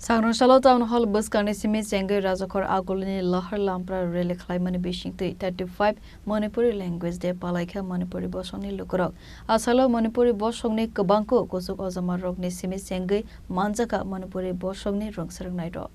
Sangrang Salo Town Hall Buskani Simi Sengai Rajakor Agolini Lahar Lampra Rele Klaimani Bishing 35 Manipuri language de Palaika Manipuri Bosoni Lukurok. Asalo Manipuri Bosongni Kabangko Kosuk Ozamarokni Simi Sengai Manjaka Manipuri Bosongni Rungsarang Nairo.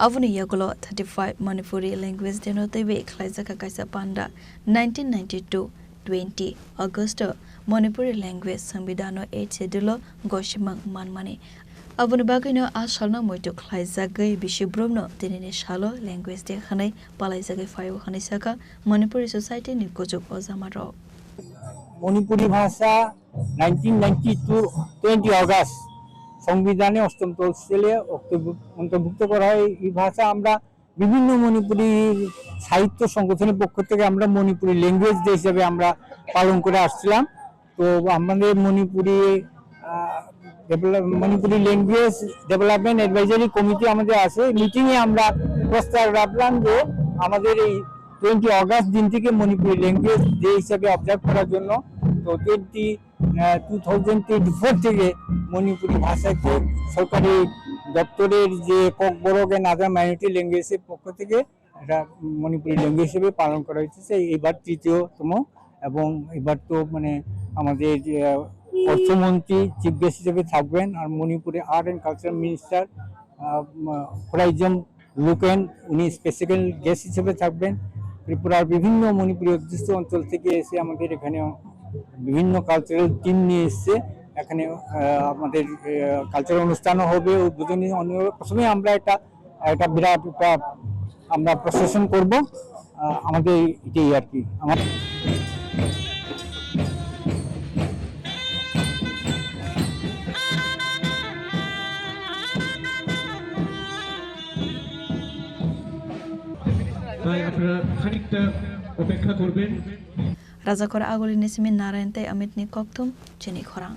Avuni Yagulo 35 Manipuri language denote Klaisaka Kaisa Panda 1992 August Manipuri language Sambidano 8 Sedulo Goshimang Manmani Avuni Bagino Ashalna Moito Klaisagai Bishibrumno Tinini Shalo language de Hanai Palaisagai Fayo Hanisaka Manipuri Society Nikojuk Ozamaro Manipuri Bhasha 1992 20 August সংবিধানে অষ্টম তফসিলে অন্তর্ভুক্ত করা হয়। এই ভাষা আমরা বিভিন্ন মণিপুরি সাহিত্য সংগঠনের পক্ষ থেকে আমরা মণিপুরি ল্যাঙ্গুয়েজ ডে হিসেবে আমরা পালন করে আসছিলাম। তো আমাদের Manipuri language development advisory committee আমাদের আছে। মিটিংয়ে আমরা প্রস্তাব রাখলাম যে আমাদের এই 20 অগস্ট দিন থেকে মণিপুরি ল্যাঙ্গুয়েজ ডে হিসেবে অবজার্ভ করার জন্য। তো 2024 থেকে মণিপুরি ভাষাকে সরকারি দপ্তরের যে ককবরক এন্ড আদার মাইনরিটি ল্যাঙ্গুয়েজের পক্ষ থেকে এটা মণিপুরি ল্যাঙ্গুয়েজ হিসেবে পালন করা হচ্ছে। এবার তৃতীয়তম এবং এবার তো মানে আমাদের অর্থমন্ত্রী চিফ গেস্ট হিসেবে থাকবেন আর মণিপুরে আর্ট অ্যান্ড কালচার মিনিস্টার খোরাইজম লুকেন উনি স্পেশাল গেস্ট হিসেবে থাকবেন। ত্রিপুরার বিভিন্ন মণিপুরি অধ্যুষিত অঞ্চল থেকে এসে আমাদের এখানে বিভিন্ন কালচারাল টিম নিয়ে এসছে। এখানে আমাদের কালচারাল অনুষ্ঠানও হবে, উদ্বোধনী প্রথমে আমরা একটা বিরাট আমরা প্রসেশন করব। আমাদের এটাই আর কি আমার আপনারা খানিকটা অপেক্ষা করবেন। Rajakor Agolini Simi Narente Amitni Koktum Chini Khorang.